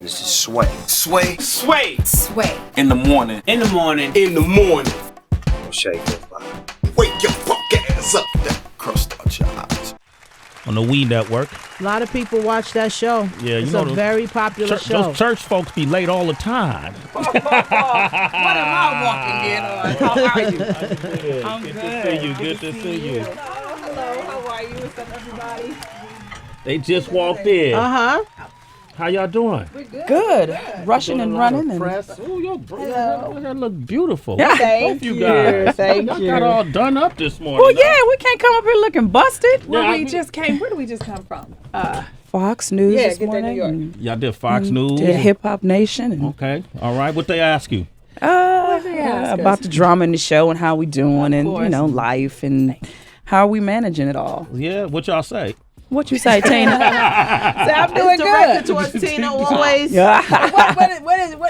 This is Sway. Sway. Sway. Sway. In the morning. In the morning. In the morning. Shake it, body. Wake your fuck ass up. That crust out your eyes. On the We Network. A lot of people watch that show. Yeah, it's a very popular show. Those church folks be late all the time. What am I walking in on? How are you? I'm good to see you. Good to see you. Oh, hello. How are you? What's up, everybody? They just walked in. Uh-huh. How y'all doing? We're good. Rushing and running. Oh, your hair look beautiful. Yeah. Both you guys. Thank y'all you. got all done up this morning. Well, yeah, we can't come up here looking busted. Yeah, Where did we just come from? Fox News this Good Day, New York. morning. Y'all did Fox News? Did Hip Hop Nation. And, Okay. All right. What they ask you? about the drama in the show and how we doing and, life and how we managing it all. Yeah. What y'all say? What you say, Tina? I'm doing It's directed good. towards Tina always.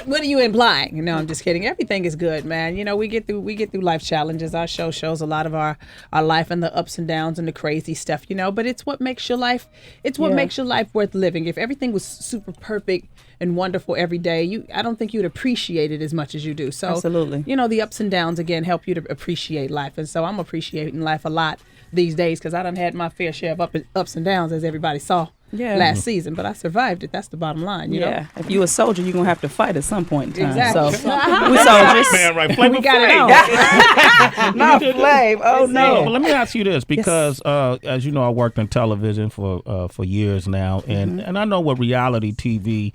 What are you implying? No, I'm just kidding. Everything is good, man. You know, we get through life challenges. Our show shows a lot of our life and the ups and downs and the crazy stuff, but it's what makes your life makes your life worth living. If everything was super perfect and wonderful every day, I don't think you'd appreciate it as much as you do. So Absolutely. The ups and downs again help you to appreciate life. And so I'm appreciating life a lot these days because I done had my fair share of ups and downs, as everybody saw last season, but I survived it. That's the bottom line, you know? If you a soldier, you're going to have to fight at some point in time. Exactly. So we soldiers. Man, right. Flavor We got it Flav. on. Not Flav. Oh, No, no. but let me ask you this, because as you know, I worked in television for years now, and I know what reality TV.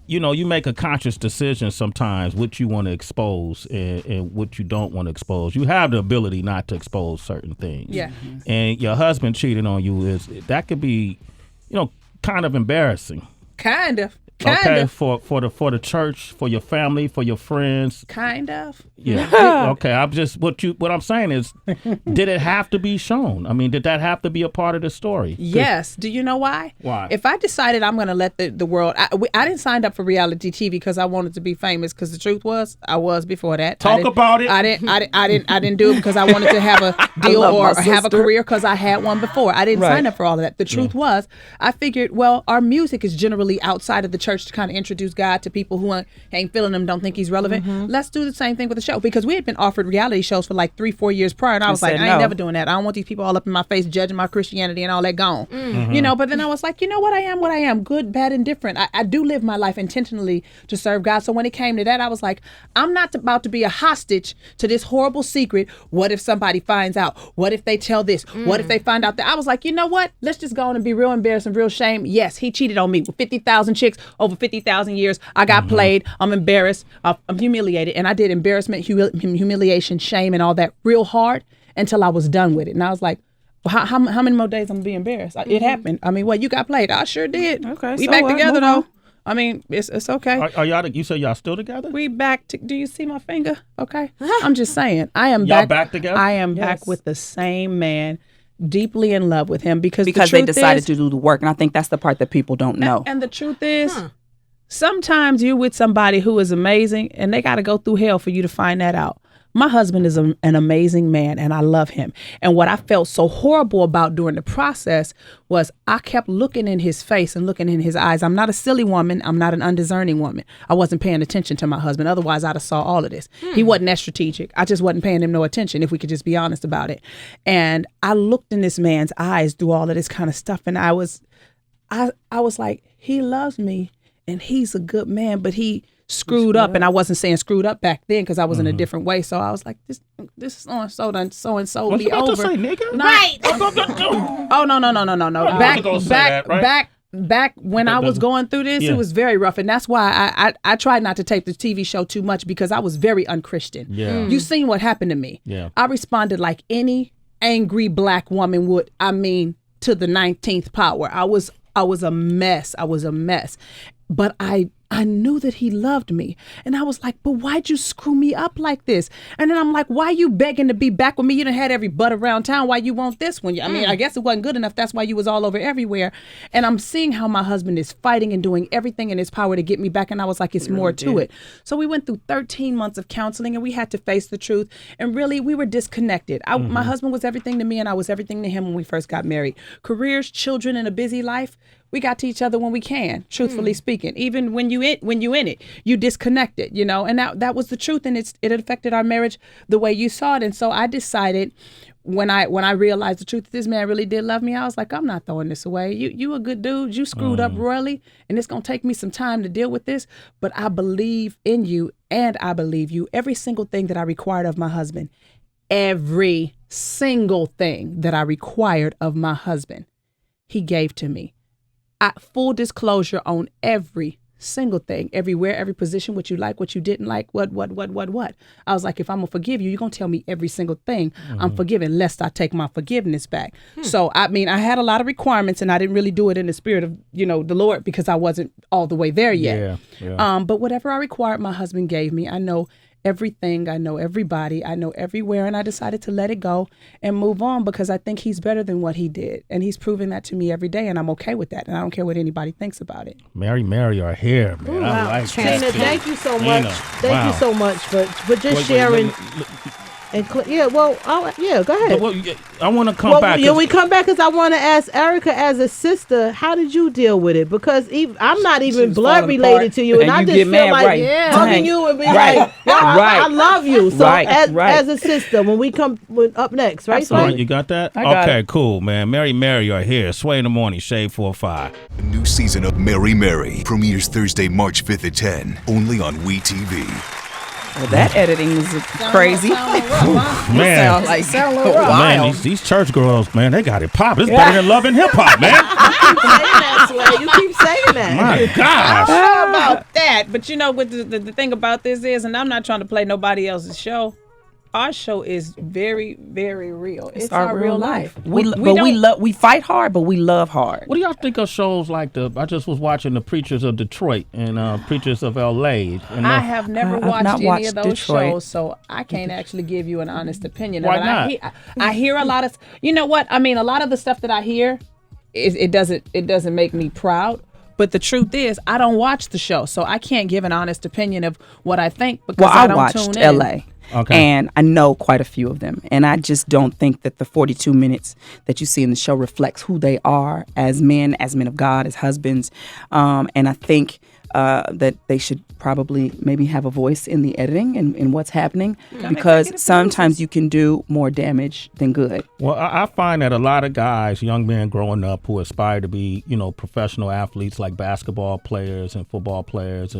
You make a conscious decision sometimes what you want to expose and what you don't want to expose. You have the ability not to expose certain things. Yeah. And your husband cheating on you that could be, kind of embarrassing. Kind of. For the church, for your family, for your friends. Kind of. Yeah. Okay. What I'm saying is, did it have to be shown? I mean, did that have to be a part of the story? Yes. Do you know why? Why? If I decided I'm going to let the world, I didn't sign up for reality TV because I wanted to be famous. Because the truth was, I was before that. Talk about it. I didn't do it because I wanted to have a deal or have a career because I had one before. I didn't sign up for all of that. The truth was, I figured, well, our music is generally outside of the church to kind of introduce God to people who ain't feeling him, don't think he's relevant. Let's do the same thing with the show, because we had been offered reality shows for like 3-4 years prior, and I was like, I ain't never doing that. I don't want these people all up in my face judging my Christianity and all that gone. But then I was like, what I am, good, bad, and different. I do live my life intentionally to serve God. So when it came to that, I was like, I'm not about to be a hostage to this horrible secret. What if somebody finds out? What if they tell this? What if they find out that? I was like, you know what? Let's just go on and be real embarrassed and real shame. Yes, he cheated on me with 50,000 chicks over 50,000 years. I got played. I'm embarrassed. I'm humiliated. And I did embarrassment, humiliation, shame, and all that real hard until I was done with it. And I was like, well, how many more days I'm going to be embarrassed? It happened. I mean, you got played. I sure did. Okay. We so back what? together, Move on. though. I mean, it's okay. Are y'all? You say y'all still together? We back. Do you see my finger? Okay. I'm just saying. I am Y'all back together? I am back with the same man. Deeply in love with him because they decided to do the work. And I think that's the part that people don't know. And the truth is, sometimes you're with somebody who is amazing and they got to go through hell for you to find that out. My husband is an amazing man and I love him. And what I felt so horrible about during the process was I kept looking in his face and looking in his eyes. I'm not a silly woman. I'm not an undiscerning woman. I wasn't paying attention to my husband. Otherwise, I'd have saw all of this. He wasn't that strategic. I just wasn't paying him no attention, if we could just be honest about it. And I looked in this man's eyes through all of this kind of stuff. And I was like, he loves me and he's a good man, but he screwed up. And I wasn't saying screwed up back then because I was in a different way. So I was like, this so-and-so done so-and-so What's me about over. to say, nigga? Right. Oh, no. Back when I was going through this, it was very rough. And that's why I tried not to take the TV show too much because I was very unchristian. Yeah. You seen what happened to me. Yeah. I responded like any angry black woman would, to the 19th power. I was a mess. But I knew that he loved me. And I was like, but why'd you screw me up like this? And then I'm like, why you begging to be back with me? You done had every butt around town. Why you want this one? I mean, I guess it wasn't good enough. That's why you was all over everywhere. And I'm seeing how my husband is fighting and doing everything in his power to get me back. And I was like, it's more to it. So we went through 13 months of counseling and we had to face the truth. And really, we were disconnected. My husband was everything to me and I was everything to him when we first got married. Careers, children, and a busy life. We got to each other when we can, truthfully speaking. Even when you you in it, you disconnected, you know, and that was the truth, and it affected our marriage the way you saw it. And so I decided, when I realized the truth, this man really did love me, I was like, I'm not throwing this away. You a good dude. You screwed up royally, and it's gonna take me some time to deal with this. But I believe in you, and I believe you. Every single thing that I required of my husband, every single thing that I required of my husband, he gave to me. Full disclosure on every single thing, everywhere, every position, what you like, what you didn't like, what. I was like, if I'm gonna forgive you, you're gonna tell me every single thing I'm forgiving, lest I take my forgiveness back. So, I mean, I had a lot of requirements, and I didn't really do it in the spirit of, you know, the Lord, because I wasn't all the way there yet. But whatever I required, my husband gave me. I know everything, I know everybody, I know everywhere, and I decided to let it go and move on, because I think he's better than what he did, and he's proving that to me every day, and I'm okay with that, and I don't care what anybody thinks about it. Mary are here, man. Ooh, I like Trina, that. thank you so much. Thank you so much for just Wait, sharing. Go ahead. I want to come back. We come back because I want to ask Erica, as a sister, how did you deal with it? Because I'm not even blood related to you, and I just feel like hugging you and be like, I love you. So as a sister, when we come up next, right? All right, you got that? Okay, cool, man. Mary are here. Sway in the Morning, Shade 4-5. A new season of Mary premieres Thursday, March 5th at 10, only on WeTV. Well, that editing is crazy. Man, wild. These church girls, man, they got it pop. It's better than Love and Hip Hop, man. You keep saying that. My gosh. I don't know about that, but you know what the thing about this is, and I'm not trying to play nobody else's show. Our show is very, very real. It's our real life. We fight hard, but we love hard. What do y'all think of shows like I just was watching the Preachers of Detroit and Preachers of L.A. And I have never watched any of those Detroit. shows, so I can't actually give you an honest opinion. Why not? I hear a lot of, you know what? I mean, a lot of the stuff that I hear, it doesn't make me proud. But the truth is, I don't watch the show, so I can't give an honest opinion of what I think, because I don't tune in. I watched L.A. Okay. And I know quite a few of them. And I just don't think that the 42 minutes that you see in the show reflects who they are as men of God, as husbands. And I think that they should probably maybe have a voice in the editing and what's happening, because sometimes you can do more damage than good. Well, I find that a lot of guys, young men growing up who aspire to be, you know, professional athletes like basketball players and football players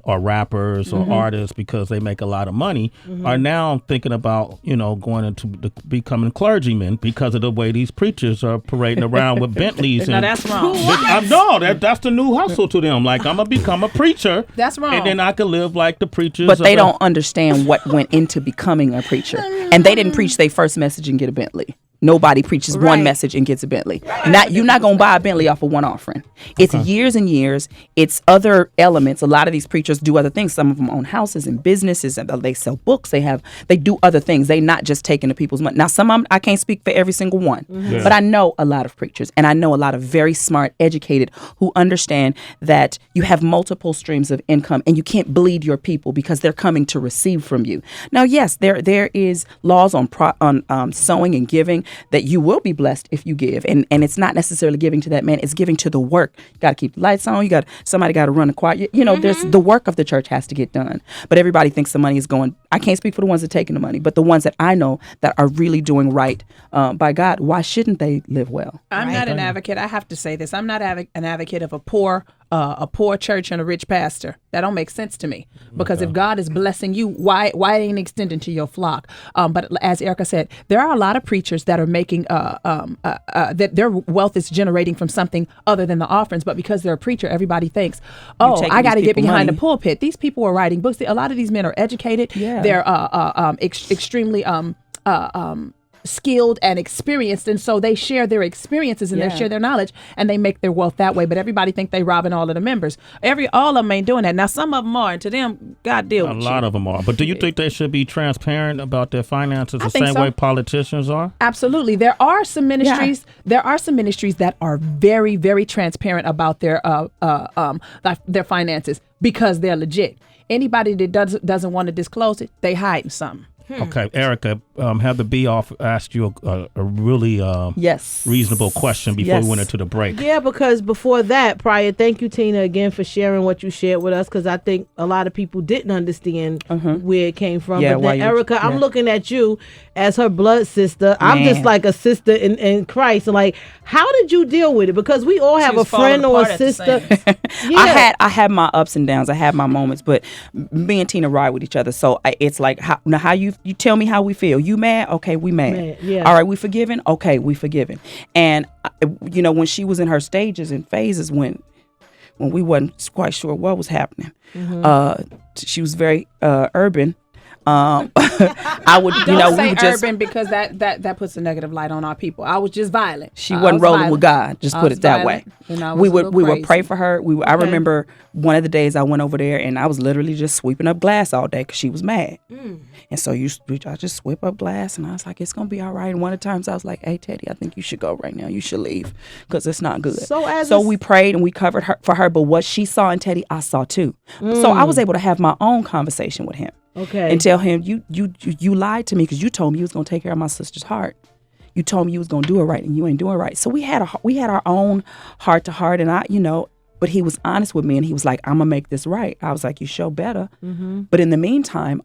or rappers or artists, because they make a lot of money, are now thinking about, you know, going into becoming clergymen because of the way these preachers are parading around with Bentleys. Now that's wrong. That's the new hustle to them. Like, I'm going to become a preacher. That's wrong. And then I can live like the preachers. But they don't understand what went into becoming a preacher. And they didn't preach their first message and get a Bentley. Nobody preaches one message and gets a Bentley. You're not going to buy a Bentley off of one offering. It's years and years. It's other elements. A lot of these preachers do other things. Some of them own houses and businesses, and they sell books. They do other things. They not just taking the people's money. Now, some of them, I can't speak for every single one, but I know a lot of preachers, and I know a lot of very smart, educated, who understand that you have multiple streams of income, and you can't bleed your people because they're coming to receive from you. Now, yes, there is laws on sowing and giving, that you will be blessed if you give. And it's not necessarily giving to that man, it's giving to the work. You got to keep the lights on, somebody got to run the choir. You know, there's the work of the church has to get done. But everybody thinks the money is going, I can't speak for the ones that are taking the money, but the ones that I know that are really doing right by God, why shouldn't they live well? I'm not an advocate. I have to say this. I'm not an advocate of a poor church and a rich pastor. That don't make sense to me, because if God is blessing you, why ain't extending to your flock? But as Erica said, there are a lot of preachers that are making that their wealth is generating from something other than the offerings. But because they're a preacher, everybody thinks, I got to get behind the pulpit. These people are writing books. A lot of these men are educated. Yeah. They're extremely skilled and experienced, and so they share their experiences and they share their knowledge, and they make their wealth that way. But everybody think they robbing all of the members. All of them ain't doing that. Now some of them are, and to them, God deal with you. A lot of them are. But do you think they should be transparent about their finances the same way politicians are? Absolutely. There are some ministries. Yeah. There are some ministries that are very, very transparent about their finances because they're legit. Anybody that doesn't want to disclose it, they hiding something. Okay, Erica, Heather B. asked you a really reasonable question before we went into the break. Yeah, because before that, thank you, Tina, again for sharing what you shared with us, because I think a lot of people didn't understand where it came from. Yeah, but then, Erica, I'm looking at you as her blood sister. I'm just like a sister in Christ. Like, how did you deal with it? Because we all have a friend or a sister. I had my ups and downs. I had my moments, but me and Tina ride with each other. So it's like, how you tell me how we feel. You mad? Okay, we mad. Yeah. All right, we forgiven? Okay, we forgiven. And when she was in her stages and phases when we wasn't quite sure what was happening, she was very urban. I would, Don't say we would just urban, because that puts a negative light on our people. I was just violent. She wasn't rolling with God. Just put it that way. We would pray for her. I remember one of the days I went over there and I was literally just sweeping up glass all day because she was mad. And so I just sweep up glass and I was like, it's gonna be all right. And one of the times I was like, hey Teddy, I think you should go right now. You should leave because it's not good. So we prayed and we covered her for her. But what she saw in Teddy, I saw too. So I was able to have my own conversation with him. Okay. And tell him, you lied to me because you told me you was gonna take care of my sister's heart. You told me you was gonna do it right, and you ain't doing it right. So we had our own heart to heart, and but he was honest with me, and he was like, I'm gonna make this right. I was like, you show better. But in the meantime,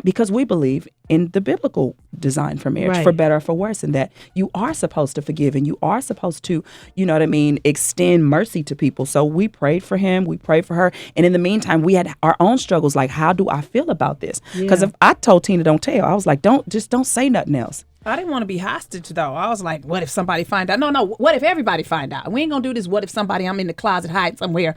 because we believe in the biblical design for marriage, for better or for worse, and that you are supposed to forgive and you are supposed to, extend mercy to people. So we prayed for him, we prayed for her, and in the meantime, we had our own struggles. Like, how do I feel about this? Because if I told Tina, don't tell, I was like, don't say nothing else. I didn't want to be hostage, though. I was like, what if somebody find out? No, what if everybody find out? We ain't going to do this. What if I'm in the closet hiding somewhere?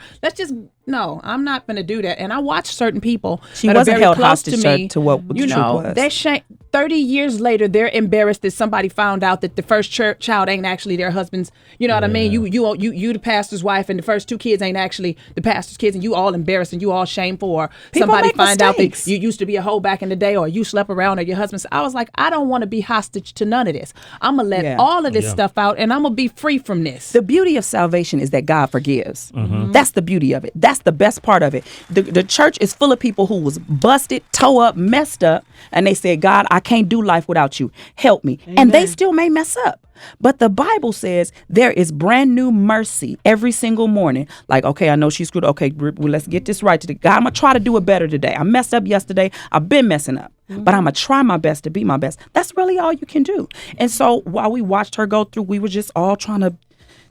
No, I'm not going to do that. And I watch certain people She that wasn't are very held close hostage to me. to what the truth was. They're 30 years later, they're embarrassed that somebody found out that the first child ain't actually their husband's. You know what I mean? You the pastor's wife, and the first two kids ain't actually the pastor's kids, and you all embarrassed and you all shameful, or somebody find out that you used to be a hoe back in the day, or you slept around, or your husband. I was like, I don't want to be hostage to none of this. I'm gonna let all of this stuff out, and I'm gonna be free from this. The beauty of salvation is that God forgives. That's the beauty of it. That's the best part of it. The church is full of people who was busted, toe up, messed up, and they said, God, I can't do life without you. Help me. Amen. And they still may mess up. But the Bible says there is brand new mercy every single morning. Like, okay, I know she screwed. Okay, well, let's get this right today. God, I'm going to try to do it better today. I messed up yesterday. I've been messing up. But I'm going to try my best to be my best. That's really all you can do. And so while we watched her go through, we were just all trying to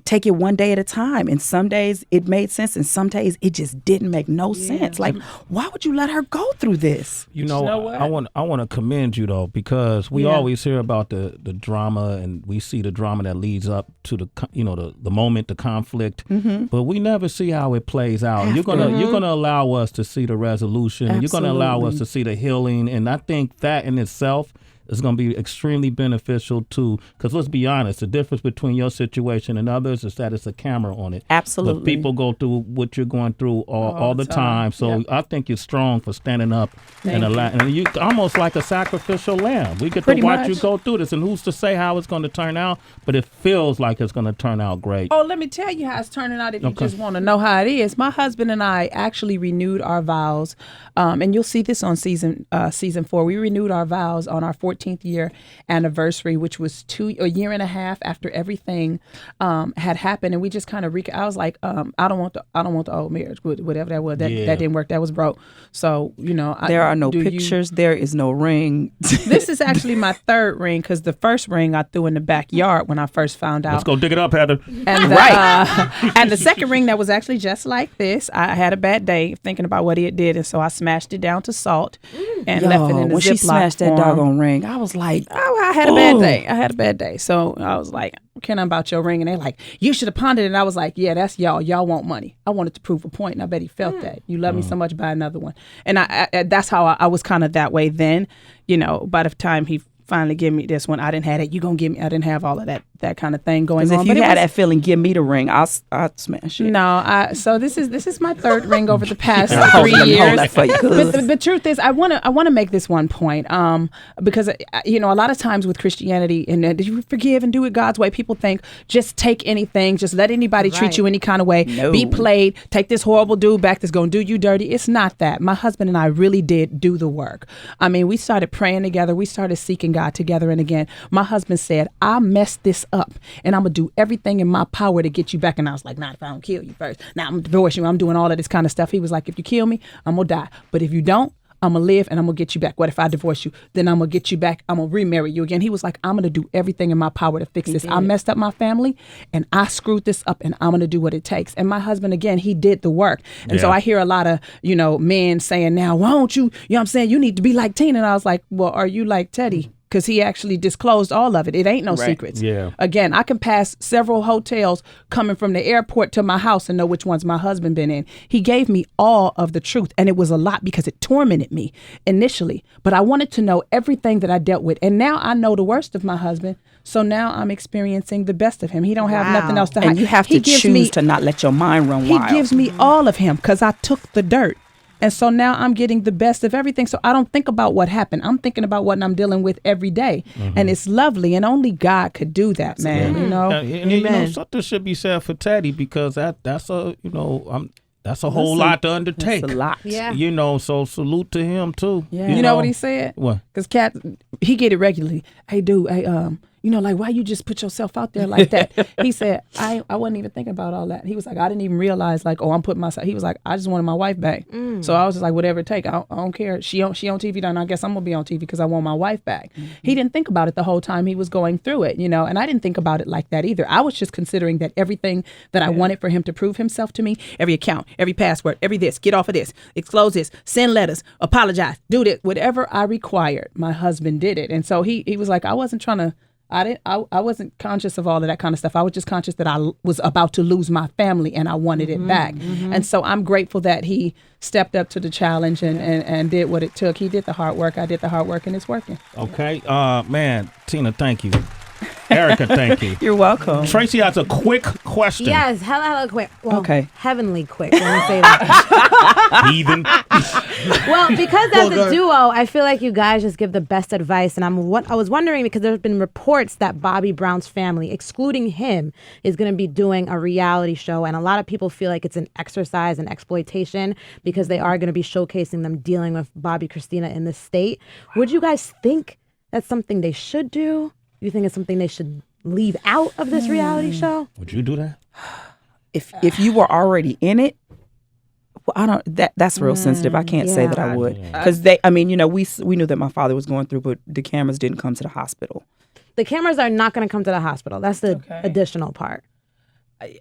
take it one day at a time. And some days it made sense, and some days it just didn't make no sense. Like, why would you let her go through this? You know what? I want to commend you, though, because we always hear about the drama, and we see the drama that leads up to the moment, the conflict, but we never see how it plays out. You're gonna allow us to see the resolution. Absolutely. You're gonna allow us to see the healing, and I think that in itself is going to be extremely beneficial too, because let's be honest, the difference between your situation and others is that it's a camera on it. Absolutely. But people go through what you're going through all the time. So I think you're strong for standing up and you almost like a sacrificial lamb. We get to watch you go through this, and who's to say how it's going to turn out, but it feels like it's going to turn out great. Oh, let me tell you how it's turning out if you just want to know how it is. My husband and I actually renewed our vows, and you'll see this on season 4. We renewed our vows on our 14th year anniversary, which was a year and a half after everything had happened, and we just kind of I was like, I don't want the old marriage, whatever that was. That didn't work. That was broke. So there are no pictures. There is no ring. This is actually my third ring, because the first ring I threw in the backyard when I first found out. Let's go dig it up, Heather. And and the second ring that was actually just like this. I had a bad day thinking about what he had did, and so I smashed it down to salt and left it in the when Ziploc she smashed that form. doggone ring, I was like, I had a bad day. I had a bad day. So I was like, caring about your ring. And they're like, you should have pondered it. And I was like, yeah, that's y'all. Y'all want money. I wanted to prove a point. And I bet he felt that. You love me so much, buy another one. And I that's how I was kind of that way then. By the time he finally gave me this one, I didn't have it. You gonna give me? I didn't have all of that that kind of thing going on. If you had that feeling, give me the ring. I'll smash it. No, so this is my third ring over the past 3 years. But the truth is, I want to make this one point, because a lot of times with Christianity, and did you forgive and do it God's way? People think just take anything, just let anybody treat you any kind of way, be played, take this horrible dude back that's gonna do you dirty. It's not that. My husband and I really did do the work. I mean, we started praying together, we started seeking God together, and again, my husband said, I messed this up and I'm gonna do everything in my power to get you back. And I was like, if I don't kill you first, I'm gonna divorce you, I'm doing all of this kind of stuff. He was like, if you kill me, I'm gonna die, but if you don't, I'm gonna live and I'm gonna get you back. What if I divorce you? Then I'm gonna get you back, I'm gonna remarry you again. He was like, I'm gonna do everything in my power to fix this. I messed up my family and I screwed this up and I'm gonna do what it takes. And my husband, again, he did the work. And so I hear a lot of men saying now, why don't you know what I'm saying, you need to be like Tina. And I was like, well, are you like Teddy? Because he actually disclosed all of it. It ain't no secrets. Yeah. Again, I can pass several hotels coming from the airport to my house and know which ones my husband been in. He gave me all of the truth, and it was a lot because it tormented me initially. But I wanted to know everything that I dealt with, and now I know the worst of my husband. So now I'm experiencing the best of him. He don't have nothing else to hide. And you have to choose to not let your mind run wild. He gives me all of him because I took the dirt. And so now I'm getting the best of everything. So I don't think about what happened. I'm thinking about what I'm dealing with every day. And it's lovely. And only God could do that, man. And something should be said for Teddy, because that's a whole lot to undertake. That's a lot. Yeah. So salute to him too. Yeah. You know what he said? What? Because Cat, he get it regularly. Hey, dude, like, why you just put yourself out there like that? He said, I wasn't even thinking about all that. He was like, I didn't even realize, like, I'm putting myself. He was like, I just wanted my wife back. So I was just like, whatever it take. I don't care. She on TV, then I guess I'm gonna be on TV because I want my wife back. He didn't think about it the whole time he was going through it, and I didn't think about it like that either. I was just considering that everything that I wanted for him to prove himself to me, every account, every password, every this, get off of this, expose this, send letters, apologize, do this, whatever I required, my husband did it. And so he was like, I wasn't trying to. I wasn't conscious of all of that kind of stuff. I was just conscious that I was about to lose my family and I wanted it back. And so I'm grateful that he stepped up to the challenge and did what it took. He did the hard work. I did the hard work, and it's working. Okay. Man, Tina, thank you. Erica, thank you. You're welcome. Tracy has a quick question. Yes, hella quick. Well, okay. Heavenly quick, let me say that. Heathen. Well, because as a duo, I feel like you guys just give the best advice. And I was wondering, because there's been reports that Bobby Brown's family, excluding him, is going to be doing a reality show. And a lot of people feel like it's an exercise in exploitation because they are going to be showcasing them dealing with Bobby Christina in the state. Would you guys think that's something they should do? You think it's something they should leave out of this reality show? Would you do that? If you were already in it, well, I don't. That's real sensitive. I can't say that I would, because we knew that my father was going through, but the cameras didn't come to the hospital. The cameras are not going to come to the hospital. That's the additional part. I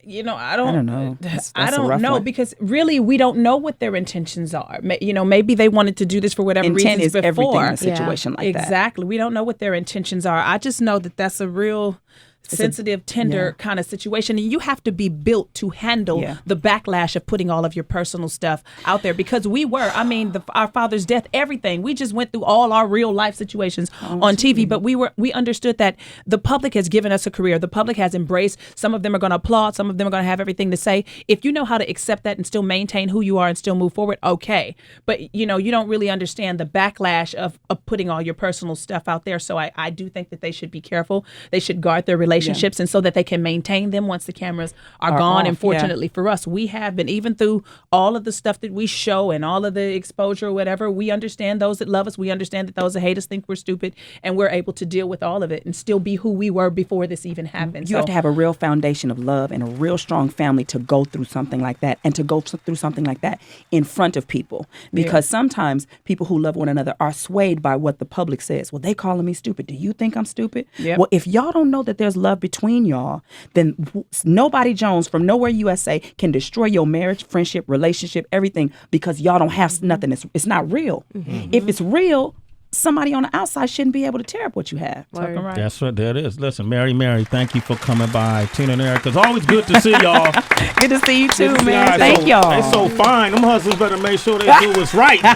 don't know. I don't know, because really we don't know what their intentions are. Maybe they wanted to do this for whatever Intent reasons is before. Everything in a situation like that. Exactly. We don't know what their intentions are. I just know that that's a real sensitive, tender kind of situation, and you have to be built to handle the backlash of putting all of your personal stuff out there, because our father's death, everything, we just went through all our real life situations on TV, but we understood that the public has given us a career. The public has embraced. Some of them are going to applaud, some of them are going to have everything to say. If you know how to accept that and still maintain who you are and still move forward, okay, but you don't really understand the backlash of putting all your personal stuff out there. So I do think that they should be careful. They should guard their relationships, and so that they can maintain them once the cameras are gone. Off, and fortunately for us, we have been, even through all of the stuff that we show and all of the exposure or whatever, we understand those that love us. We understand that those that hate us think we're stupid, and we're able to deal with all of it and still be who we were before this even happened. You have to have a real foundation of love and a real strong family to go through something like that, and to go through something like that in front of people, because sometimes people who love one another are swayed by what the public says. Well, they calling me stupid. Do you think I'm stupid? Well, if y'all don't know that there's love between y'all, then nobody Jones from Nowhere USA can destroy your marriage, friendship, relationship, everything, because y'all don't have nothing. It's not real. If it's real, somebody on the outside shouldn't be able to tear up what you have. Talking right. That's right. There it is. Listen, Mary, thank you for coming by. Tina and Erica, it's always good to see y'all. Good to see you too, man. Thank y'all. They so fine. Them husbands better make sure they do what's right. Run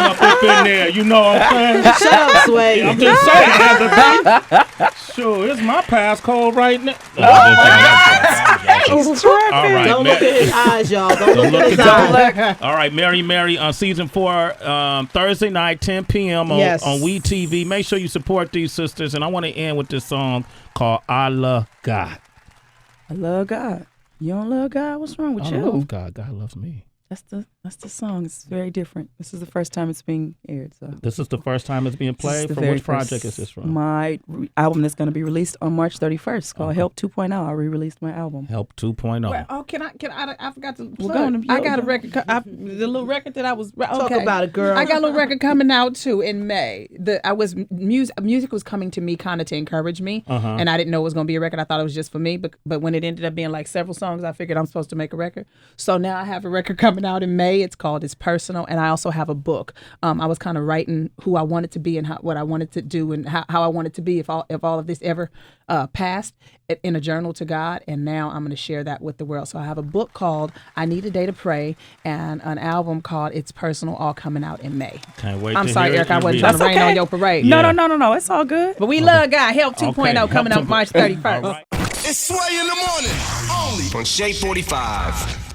up in there. You know what I'm saying? Shut up, Sway. I'm just saying. Sure, it's my passcode right now. He's tripping. All right, don't look at his eyes, y'all. Don't look at his eyes. All right, Mary on season 4, Thursday night, 10 p.m. on We TV. Make sure you support these sisters. And I want to end with this song called I Love God. I love God. You don't love God? What's wrong with you? I love God. God loves me. That's the song. It's very different. This is the first time it's being aired. So this is the first time it's being played. From which project is this from? My album that's going to be released on March 31st called Help 2.0. I re-released my album. Help 2.0. Well, can I forgot to plug. I got a record. The little record that I was talk about it, girl. I got a little record coming out too in May. Music was coming to me kind of to encourage me, and I didn't know it was going to be a record. I thought it was just for me, but when it ended up being like several songs, I figured I'm supposed to make a record. So now I have a record coming out in May. It's called It's Personal, and I also have a book. I was kind of writing who I wanted to be and what I wanted to do and how I wanted to be if all of this ever passed in a journal to God, and now I'm going to share that with the world. So I have a book called I Need a Day to Pray and an album called It's Personal, all coming out in May. Can't wait. I'm sorry, Eric, I wasn't trying to rain on your parade. No, it's all good. But we love God. Help 2.0 coming out March 31st. It's Sway in the morning, only on Shade 45.